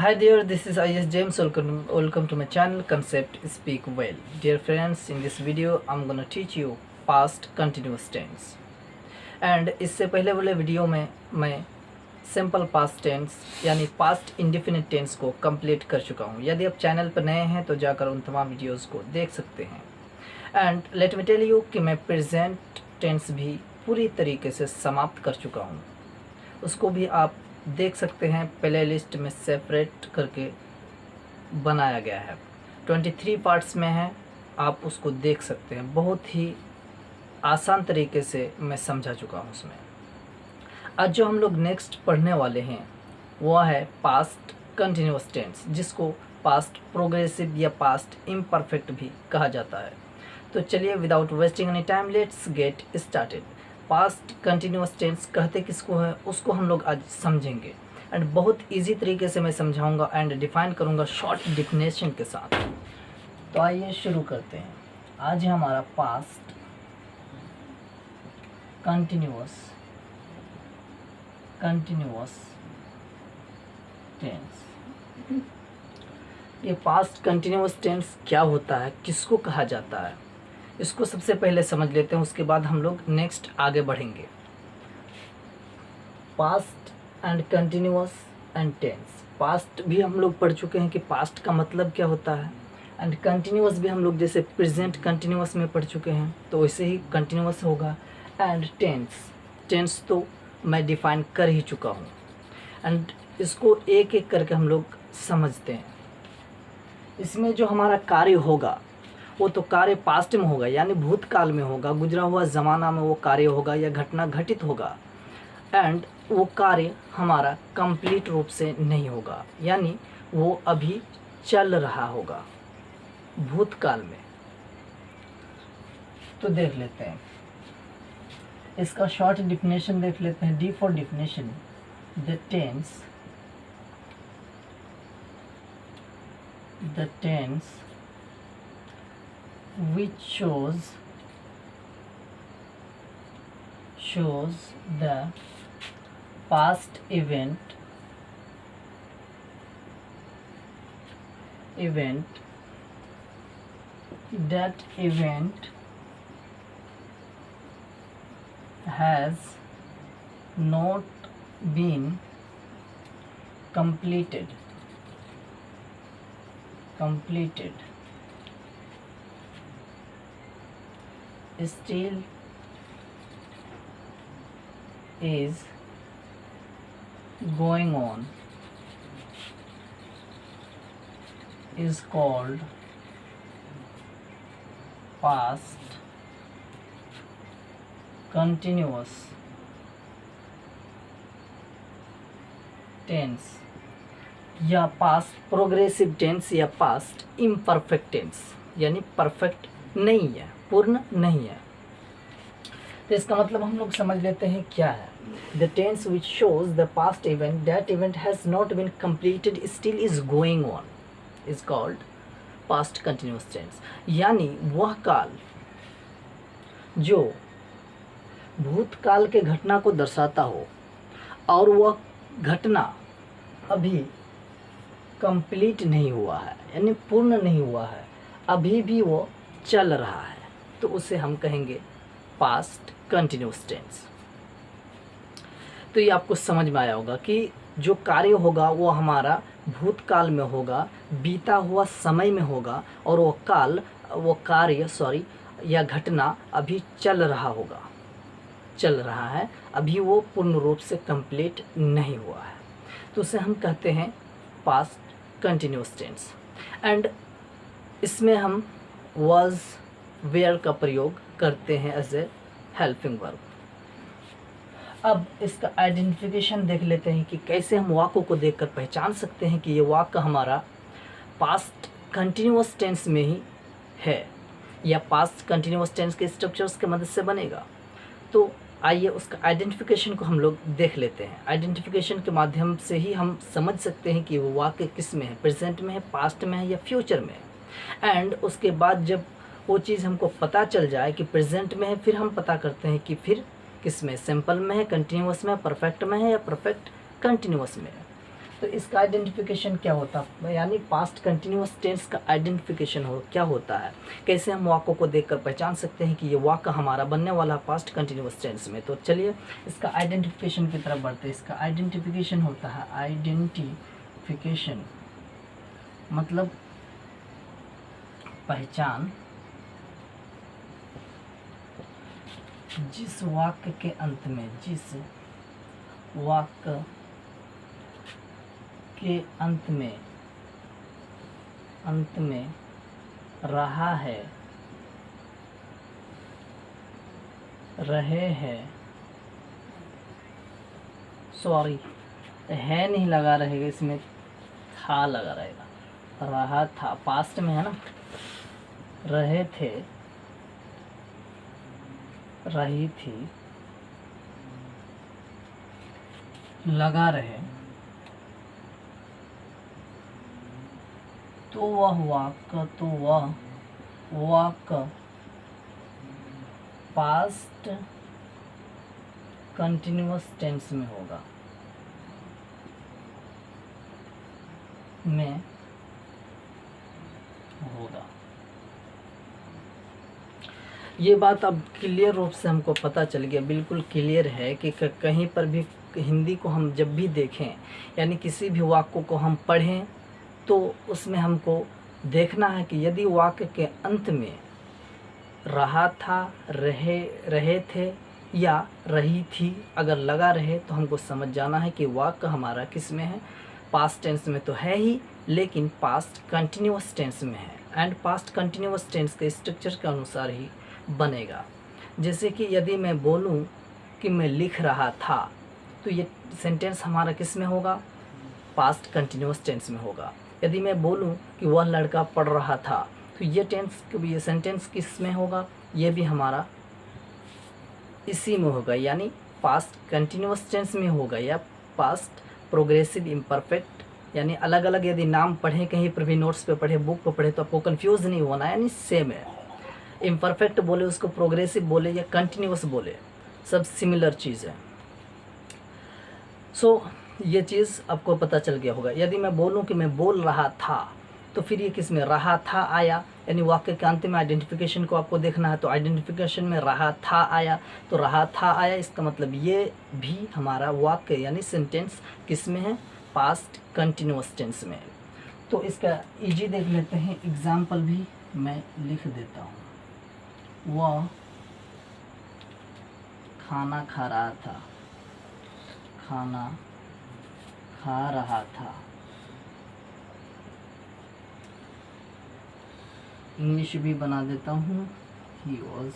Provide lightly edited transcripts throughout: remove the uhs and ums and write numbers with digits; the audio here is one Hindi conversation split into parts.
Hi there, this is IS James. Welcome to my channel Concept Speak Well. Dear friends, in this video I'm gonna teach you past continuous tense. And इससे पहले वाले वीडियो में मैं सिंपल पास्ट टेंस यानी पास्ट इंडेफिनिट टेंस को कंप्लीट कर चुका हूँ. यदि आप चैनल पर नए हैं तो जाकर उन तमाम वीडियोस को देख सकते हैं. And let me tell you कि मैं प्रेजेंट टेंस भी पूरी तरीके से समाप्त कर चुका हूँ. उसको भी आप देख सकते हैं, प्ले लिस्ट में सेपरेट करके बनाया गया है. 23 पार्ट्स में है, आप उसको देख सकते हैं. बहुत ही आसान तरीके से मैं समझा चुका हूँ उसमें. आज जो हम लोग नेक्स्ट पढ़ने वाले हैं वह है पास्ट कंटिन्यूअस टेंस, जिसको पास्ट प्रोग्रेसिव या पास्ट इम्परफेक्ट भी कहा जाता है. तो चलिए without wasting any time let's get started. Past continuous tense कहते किसको है उसको हम लोग आज समझेंगे. एंड बहुत इजी तरीके से मैं समझाऊंगा एंड डिफाइन करूंगा शॉर्ट डिफिनेशन के साथ. तो आइए शुरू करते हैं. आज है हमारा पास्ट कंटिन्यूअस टेंस. ये पास्ट कंटिन्यूअस टेंस क्या होता है, किसको कहा जाता है, इसको सबसे पहले समझ लेते हैं. उसके बाद हम लोग नेक्स्ट आगे बढ़ेंगे. Past and continuous and tense. Past भी हम लोग पढ़ चुके हैं कि पास्ट का मतलब क्या होता है. एंड कंटिन्यूअस भी हम लोग जैसे प्रेजेंट कंटिन्यूअस में पढ़ चुके हैं तो वैसे ही कंटिन्यूअस होगा. एंड टेंस तो मैं डिफाइन कर ही चुका हूँ. एंड इसको एक एक करके हम लोग समझते हैं. इसमें जो हमारा कार्य होगा वो तो कार्य पास्ट में होगा यानी भूतकाल में होगा, गुजरा हुआ ज़माना में वो कार्य होगा या घटना घटित होगा. एंड वो कार्य हमारा कंप्लीट रूप से नहीं होगा यानी वो अभी चल रहा होगा भूतकाल में. तो देख लेते हैं इसका शॉर्ट डिफिनेशन देख लेते हैं. D for definition. The tense which shows the past event that event has not been completed still is going on is called past continuous tense या पास्ट प्रोग्रेसिव टेंस या पास्ट इम्परफेक्ट टेंस यानी परफेक्ट नहीं है, पूर्ण नहीं है. तो इसका मतलब हम लोग समझ लेते हैं क्या है. The tense which shows the past event that event has not been completed still is going on is called past continuous tense. यानी वह काल जो भूतकाल के घटना को दर्शाता हो और वह घटना अभी कंप्लीट नहीं हुआ है यानी पूर्ण नहीं हुआ है, अभी भी वो चल रहा है, तो उसे हम कहेंगे पास्ट कंटिन्यूअस टेंस. तो ये आपको समझ में आया होगा कि जो कार्य होगा वो हमारा भूतकाल में होगा, बीता हुआ समय में होगा, और वो कार्य या घटना अभी चल रहा है, अभी वो पूर्ण रूप से कंप्लीट नहीं हुआ है, तो उसे हम कहते हैं पास्ट कंटिन्यूअस टेंस. एंड इसमें हम वाज वेयर का प्रयोग करते हैं एज ए हेल्पिंग वर्ब. अब इसका आइडेंटिफिकेशन देख लेते हैं कि कैसे हम वाक्यों को देखकर पहचान सकते हैं कि ये वाक्य हमारा पास्ट कंटिन्यूअस टेंस में ही है या पास्ट कंटिन्यूअस टेंस के स्ट्रक्चर्स के मदद से बनेगा. तो आइए उसका आइडेंटिफिकेशन को हम लोग देख लेते हैं. आइडेंटिफिकेशन के माध्यम से ही हम समझ सकते हैं कि वो वाक्य किस में है, प्रेजेंट में है, पास्ट में है या फ्यूचर में है. एंड उसके बाद जब वो चीज़ हमको पता चल जाए कि प्रेजेंट में है, फिर हम पता करते हैं कि फिर किस में, सिंपल में है, कंटिन्यूअस में, परफेक्ट में है या परफेक्ट कंटिन्यूअस में है. तो इसका आइडेंटिफिकेशन क्या होता है, यानी पास्ट कंटिन्यूअस टेंस का आइडेंटिफिकेशन क्या होता है, कैसे हम वाक्यों को देखकर पहचान सकते हैं कि ये वाक्य हमारा बनने वाला पास्ट कंटिन्यूअस टेंस में। तो चलिए इसका आइडेंटिफिकेशन की तरफ बढ़ते हैं। इसका आइडेंटिफिकेशन होता है, आइडेंटिफिकेशन मतलब पहचान, जिस वाक्य के अंत में, जिस वाक्य के अंत में रहा है, रहे हैं, सॉरी है नहीं लगा रहेगा, इसमें था लगा रहेगा, रहा था पास्ट में है ना, रहे थे, रही थी, लगा रहे, तो वह वाक्य पास्ट कंटिन्यूअस टेंस में होगा, ये बात अब क्लियर रूप से हमको पता चल गया, बिल्कुल क्लियर है कि कहीं पर भी हिंदी को हम जब भी देखें, यानी किसी भी वाक्य को हम पढ़ें, तो उसमें हमको देखना है कि यदि वाक्य के अंत में रहा था, रहे थे या रही थी अगर लगा रहे, तो हमको समझ जाना है कि वाक्य हमारा किस में है, पास्ट टेंस में तो है ही, लेकिन पास्ट कंटिन्यूअस टेंस में है। एंड पास्ट कंटिन्यूअस टेंस के स्ट्रक्चर के अनुसार ही बनेगा। जैसे कि यदि मैं बोलूं कि मैं लिख रहा था, तो ये सेंटेंस हमारा किस में होगा, पास्ट कंटिन्यूअस टेंस में होगा। यदि मैं बोलूं कि वह लड़का पढ़ रहा था, तो ये सेंटेंस किस में होगा, ये भी हमारा इसी में होगा, यानी पास्ट कंटिन्यूअस टेंस में होगा या पास्ट प्रोग्रेसिव इम्परफेक्ट। यानी अलग अलग यदि नाम पढ़ें, कहीं पर भी नोट्स पे पढ़े, बुक पे पढ़े, तो आपको कंफ्यूज नहीं होना है, यानी सेम है। इम्परफेक्ट बोले उसको प्रोग्रेसिव बोले या कंटिन्यूअस बोले, सब सिमिलर चीज़ है। सो ये चीज़ आपको पता चल गया होगा। यदि मैं बोलूं कि मैं बोल रहा था, तो फिर ये किस में रहा था आया, यानी वाक्य के अंत में आइडेंटिफिकेशन को आपको देखना है, तो आइडेंटिफिकेशन में रहा था आया, तो रहा था आया, इसका मतलब ये भी हमारा वाक्य यानी सेंटेंस किस में है, पास्ट कंटिन्यूअस टेंस में। तो इसका इजी देख लेते हैं, एग्जाम्पल भी मैं लिख देता हूँ। वह खाना खा रहा था, खाना खा रहा था। इंग्लिश भी बना देता हूँ, he was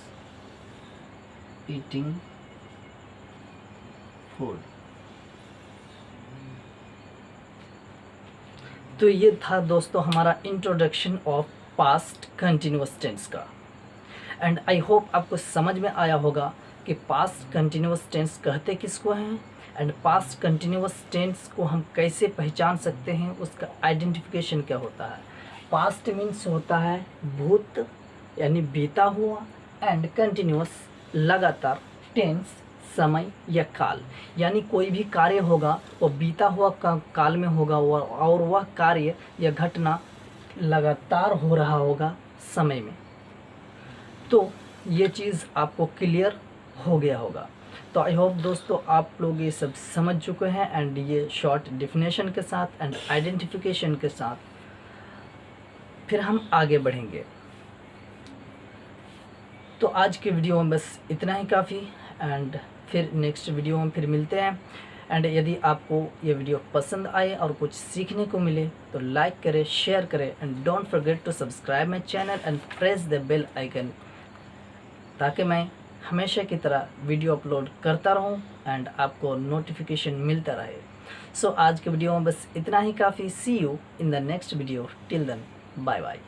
eating food। तो ये था दोस्तों हमारा introduction of past continuous tense का। एंड आई होप आपको समझ में आया होगा कि पास्ट कंटिन्यूअस टेंस कहते किसको हैं, एंड पास्ट कंटिन्यूअस टेंस को हम कैसे पहचान सकते हैं, उसका आइडेंटिफिकेशन क्या होता है। पास्ट मीन्स होता है भूत यानी बीता हुआ, एंड कंटिन्यूअस लगातार, टेंस समय या काल, यानी कोई भी कार्य होगा वो बीता हुआ काल में होगा और वह कार्य या घटना लगातार हो रहा होगा समय में। तो ये चीज़ आपको क्लियर हो गया होगा। तो आई होप दोस्तों आप लोग ये सब समझ चुके हैं, एंड ये शॉर्ट डेफिनेशन के साथ एंड आइडेंटिफिकेशन के साथ फिर हम आगे बढ़ेंगे। तो आज की वीडियो में बस इतना ही काफ़ी, एंड फिर नेक्स्ट वीडियो में फिर मिलते हैं। एंड यदि आपको ये वीडियो पसंद आए और कुछ सीखने को मिले तो लाइक करें, शेयर करें, and don't forget to subscribe my channel and press the bell icon, ताकि मैं हमेशा की तरह वीडियो अपलोड करता रहूं एंड आपको नोटिफिकेशन मिलता रहे। सो आज के वीडियो में बस इतना ही काफ़ी। See you in the next video, till then bye bye.